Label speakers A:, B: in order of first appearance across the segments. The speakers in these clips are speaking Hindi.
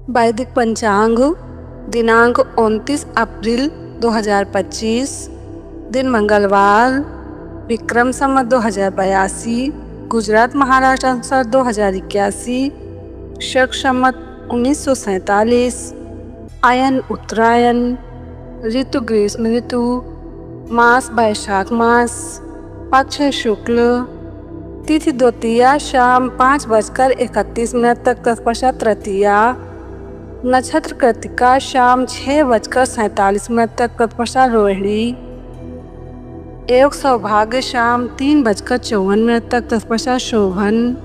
A: वैदिक पंचांग दिनांक 29 अप्रैल 2025, दिन मंगलवार, विक्रम संवत 2082, गुजरात महाराष्ट्र अनुसार 2081, शक संवत 1947, अयन उत्तरायण, ऋतु ग्रीष्म ऋतु, मास वैशाख मास, पक्ष शुक्ल, तिथि द्वितीया शाम 5:31 तक तत्पश्चात तृतीया, नक्षत्र कृतिका शाम 6:47 तक तत्पश्चात रोहिणी, योग सौभाग्य शाम 3:54 तक तत्पश्चात शोभन,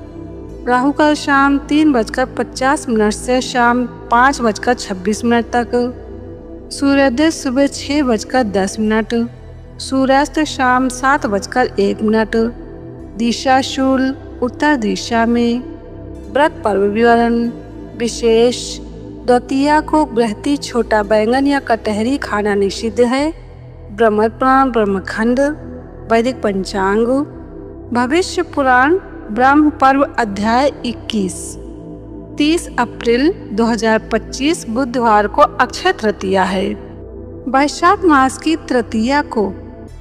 A: राहु काल शाम 3:50 से शाम 5:26 तक, सूर्योदय सुबह 6:10, सूर्यास्त शाम 7:01, दिशा शूल उत्तर दिशा में। व्रत पर्व विवरण विशेष, द्वितीया को गृहस्थी छोटा बैंगन या कटहरी खाना निषिद्ध है। ब्रह्म पुराण ब्रह्मखंड, वैदिक पंचांग, भविष्य पुराण ब्रह्म पर्व अध्याय 21। 30 अप्रैल 2025 बुधवार को अक्षय तृतीया है। वैशाख मास की तृतीया को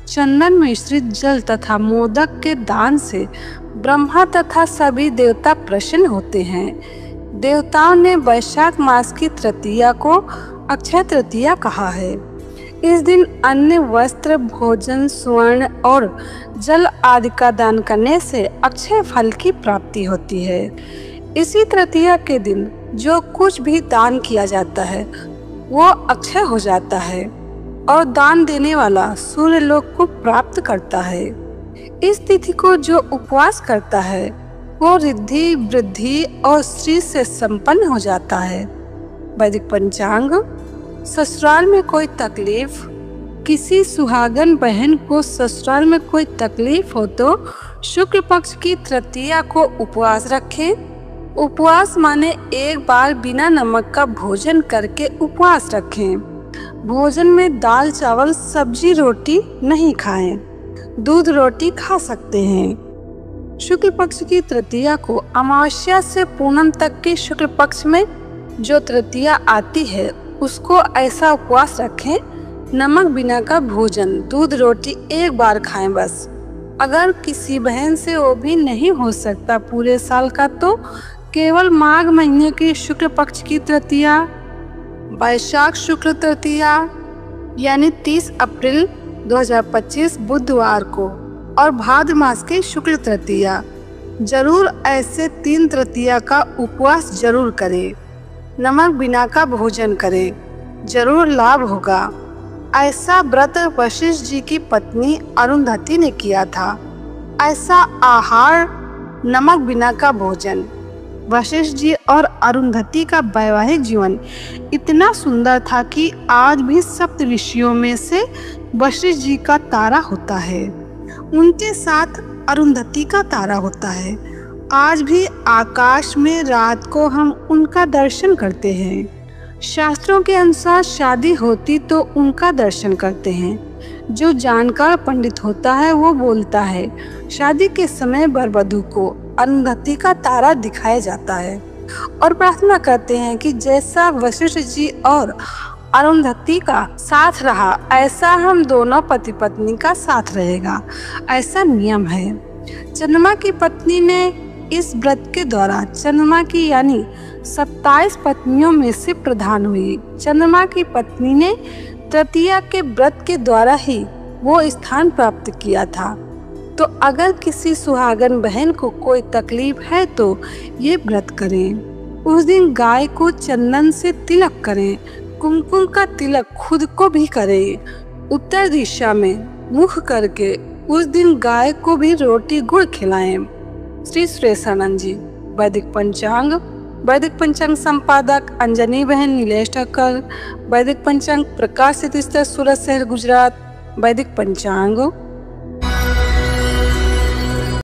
A: चंदन मिश्रित जल तथा मोदक के दान से ब्रह्मा तथा सभी देवता प्रसन्न होते हैं। देवताओं ने वैशाख मास की तृतीया को अक्षय तृतीया कहा है। इस दिन अन्न, वस्त्र, भोजन, स्वर्ण और जल आदि का दान करने से अक्षय फल की प्राप्ति होती है। इसी तृतीया के दिन जो कुछ भी दान किया जाता है वो अक्षय हो जाता है और दान देने वाला सूर्य लोक को प्राप्त करता है। इस तिथि को जो उपवास करता है वो रिद्धि, वृद्धि और श्री से संपन्न हो जाता है। वैदिक पंचांग, ससुराल में कोई तकलीफ, किसी सुहागन बहन को ससुराल में कोई तकलीफ हो तो शुक्ल पक्ष की तृतीया को उपवास रखें। उपवास माने एक बार बिना नमक का भोजन करके उपवास रखें। भोजन में दाल, चावल, सब्जी, रोटी नहीं खाएं। दूध रोटी खा सकते हैं। शुक्ल पक्ष की तृतीया को अमावस्या से पूनम तक के शुक्ल पक्ष में जो तृतीया आती है उसको ऐसा उपवास रखें, नमक बिना का भोजन, दूध रोटी एक बार खाएं बस। अगर किसी बहन से वो भी नहीं हो सकता पूरे साल का तो केवल माघ महीने की शुक्ल पक्ष की तृतीया, वैशाख शुक्ल तृतीया यानी 30 अप्रैल 2025 बुधवार को और भाद्र मास की शुक्ल तृतीया, जरूर ऐसे 3 तृतीया का उपवास जरूर करें। नमक बिना का भोजन करें, जरूर लाभ होगा। ऐसा व्रत वशिष्ठ जी की पत्नी अरुंधति ने किया था। ऐसा आहार, नमक बिना का भोजन। वशिष्ठ जी और अरुंधति का वैवाहिक जीवन इतना सुंदर था कि आज भी सप्त ऋषियों में से वशिष्ठ जी का तारा होता है, उनके साथ अरुंधति का तारा होता है। आज भी आकाश में रात को हम उनका दर्शन करते हैं। शास्त्रों के अनुसार शादी होती तो उनका दर्शन करते हैं। जो जानकार पंडित होता है वो बोलता है शादी के समय वर वधू को अरुंधति का तारा दिखाया जाता है और प्रार्थना करते हैं कि जैसा वशिष्ठ जी और अरुंधति का साथ रहा ऐसा हम दोनों पति पत्नी का साथ रहेगा। ऐसा नियम है। चंद्रमा की पत्नी ने इस व्रत के द्वारा चंद्रमा की यानी 27 पत्नियों में से प्रधान हुई। चंद्रमा की पत्नी ने तृतीया के व्रत के द्वारा ही वो स्थान प्राप्त किया था। तो अगर किसी सुहागन बहन को कोई तकलीफ है तो ये व्रत करें। उस दिन गाय को चंदन से तिलक करें। कुमकुम का तिलक खुद को भी करें। उत्तर दिशा में मुख करके उस दिन गाय को भी रोटी गुड़ खिलाएं। श्री सुरेशानंद जी। वैदिक पंचांग, वैदिक पंचांग संपादक अंजनी बहन नीलेश ठक्कर। वैदिक पंचांग प्रकाशित सूरत शहर गुजरात। वैदिक पंचांग